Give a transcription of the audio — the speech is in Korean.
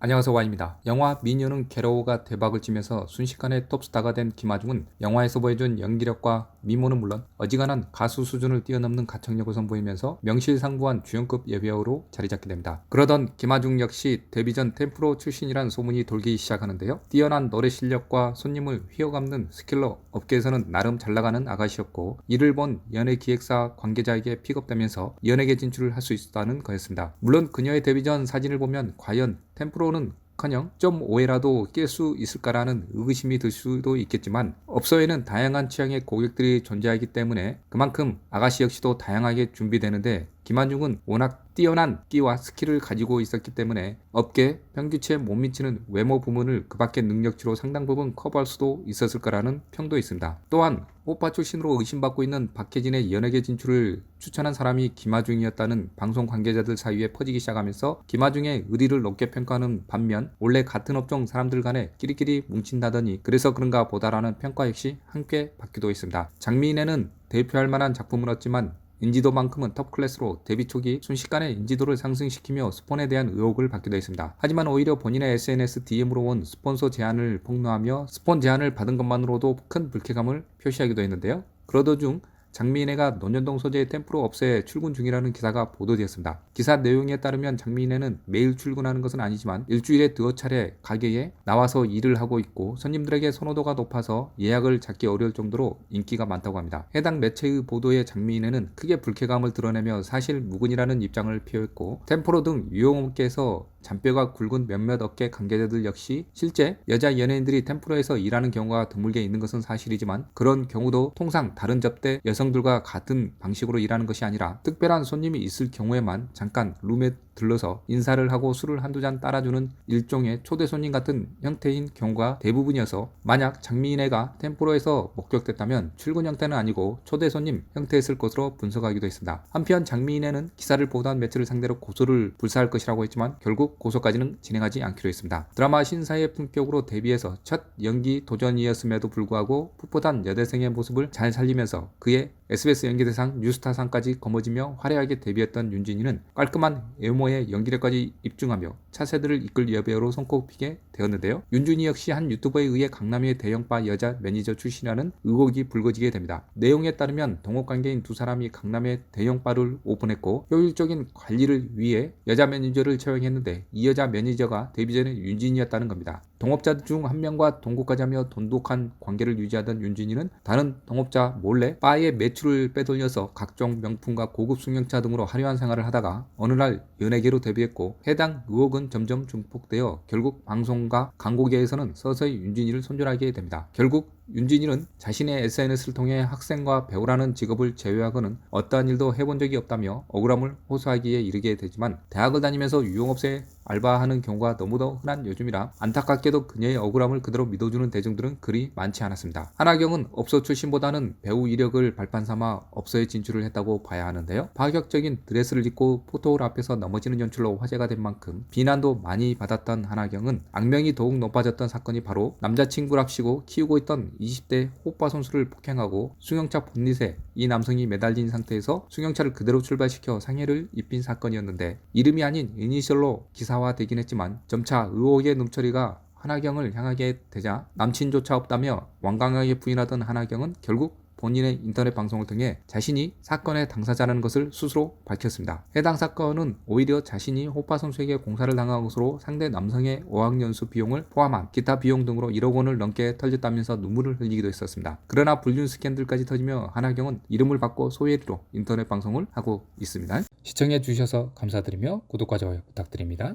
안녕하세요, 와입니다. 영화 미녀는 괴로워가 대박을 치면서 순식간에 톱스타가 된 김하중은 영화에서 보여준 연기력과 미모는 물론 어지간한 가수 수준을 뛰어넘는 가창력을 선보이면서 명실상부한 주연급 예배우로 자리잡게 됩니다. 그러던 김하중 역시 데뷔 전 템프로 출신이란 소문이 돌기 시작하는데요. 뛰어난 노래 실력과 손님을 휘어감는 스킬로 업계에서는 나름 잘나가는 아가씨였고, 이를 본 연예기획사 관계자에게 픽업되면서 연예계 진출을 할 수 있었다는 거였습니다. 물론 그녀의 데뷔 전 사진을 보면 과연 템프로는커녕 좀 오해라도 낄 수 있을까라는 의구심이 들 수도 있겠지만, 업소에는 다양한 취향의 고객들이 존재하기 때문에 그만큼 아가씨 역시도 다양하게 준비되는데, 김하중은 워낙 뛰어난 끼와 스킬을 가지고 있었기 때문에 업계 평균치에 못 미치는 외모 부문을 그 밖의 능력치로 상당 부분 커버할 수도 있었을 거라는 평도 있습니다. 또한 오빠 출신으로 의심받고 있는 박해진의 연예계 진출을 추천한 사람이 김하중이었다는 방송 관계자들 사이에 퍼지기 시작하면서 김하중의 의리를 높게 평가하는 반면, 원래 같은 업종 사람들 간에 끼리끼리 뭉친다더니 그래서 그런가 보다라는 평가 역시 함께 받기도 했습니다. 장미인에는 대표할 만한 작품은 없지만 인지도만큼은 톱클래스로 데뷔 초기 순식간에 인지도를 상승시키며 스폰에 대한 의혹을 받기도 했습니다. 하지만 오히려 본인의 SNS DM으로 온 스폰서 제안을 폭로하며 스폰 제안을 받은 것만으로도 큰 불쾌감을 표시하기도 했는데요. 그러던 중 장미인애가 논현동 소재의 템프로 업소에 출근 중이라는 기사가 보도되었습니다. 기사 내용에 따르면 장미인애는 매일 출근하는 것은 아니지만 일주일에 두어 차례 가게에 나와서 일을 하고 있고, 손님들에게 선호도가 높아서 예약을 잡기 어려울 정도로 인기가 많다고 합니다. 해당 매체의 보도에 장미인애는 크게 불쾌감을 드러내며 사실 무근이라는 입장을 표했고, 템프로 등 유흥업계에서 잔뼈가 굵은 몇몇 업계 관계자들 역시 실제 여자 연예인들이 템프로에서 일하는 경우가 드물게 있는 것은 사실이지만, 그런 경우도 통상 다른 접대 여성들과 같은 방식으로 일하는 것이 아니라 특별한 손님이 있을 경우에만 잠깐 룸에 들러서 인사를 하고 술을 한두 잔 따라주는 일종의 초대 손님 같은 형태인 경우가 대부분이어서, 만약 장미인애가 템프로에서 목격됐다면 출근 형태는 아니고 초대 손님 형태였을 것으로 분석하기도 했습니다. 한편 장미인애는 기사를 보도한 매체를 상대로 고소를 불사할 것이라고 했지만 결국 고소까지는 진행하지 않기로 했습니다. 드라마 신사의 품격으로 데뷔해서 첫 연기 도전이었음에도 불구하고 풋풋한 여대생의 모습을 잘 살리면서 그의 SBS 연기대상 뉴스타상까지 거머쥐며 화려하게 데뷔했던 윤진이는 깔끔한 외모에 연기력까지 입증하며 차세대를 이끌 여배우로 손꼽히게 되었는데요. 윤진이 역시 한 유튜버에 의해 강남의 대형바 여자 매니저 출신이라는 의혹이 불거지게 됩니다. 내용에 따르면 동업관계인 두 사람이 강남의 대형바를 오픈했고 효율적인 관리를 위해 여자 매니저를 채용했는데, 이 여자 매니저가 데뷔 전에 윤진이었다는 겁니다. 동업자 중 한 명과 동거까지 하며 돈독한 관계를 유지하던 윤진이는 다른 동업자 몰래 바의 매출을 빼돌려서 각종 명품과 고급 승용차 등으로 화려한 생활을 하다가 어느 날 연예계로 데뷔했고, 해당 의혹은 점점 증폭되어 결국 방송과 광고계에서는 서서히 윤진이를 손절하게 됩니다. 결국 윤진이는 자신의 SNS를 통해 학생과 배우라는 직업을 제외하고는 어떠한 일도 해본 적이 없다며 억울함을 호소하기에 이르게 되지만, 대학을 다니면서 유흥업소에 알바하는 경우가 너무도 흔한 요즘이라 안타깝게도 그녀의 억울함을 그대로 믿어주는 대중들은 그리 많지 않았습니다. 한하경은 업소 출신보다는 배우 이력을 발판 삼아 업소에 진출을 했다고 봐야 하는데요. 파격적인 드레스를 입고 포토홀 앞에서 넘어지는 연출로 화제가 된 만큼 비난도 많이 받았던 한하경은 악명이 더욱 높아졌던 사건이 바로 남자친구랍시고 키우고 있던 20대 호빠 선수를 폭행하고 승용차 본닛에 이 남성이 매달린 상태에서 승용차를 그대로 출발시켜 상해를 입힌 사건이었는데, 이름이 아닌 이니셜로 기사화되긴 했지만 점차 의혹의 눈초리가 한하경을 향하게 되자 남친조차 없다며 완강하게 부인하던 한하경은 결국 본인의 인터넷 방송을 통해 자신이 사건의 당사자라는 것을 스스로 밝혔습니다. 해당 사건은 오히려 자신이 호빠 선수에게 공사를 당한 것으로 상대 남성의 어학연수 비용을 포함한 기타 비용 등으로 1억 원을 넘게 털렸다면서 눈물을 흘리기도 했었습니다. 그러나 불륜 스캔들까지 터지며 한하경은 이름을 바꿔 소예리로 인터넷 방송을 하고 있습니다. 시청해 주셔서 감사드리며 구독과 좋아요 부탁드립니다.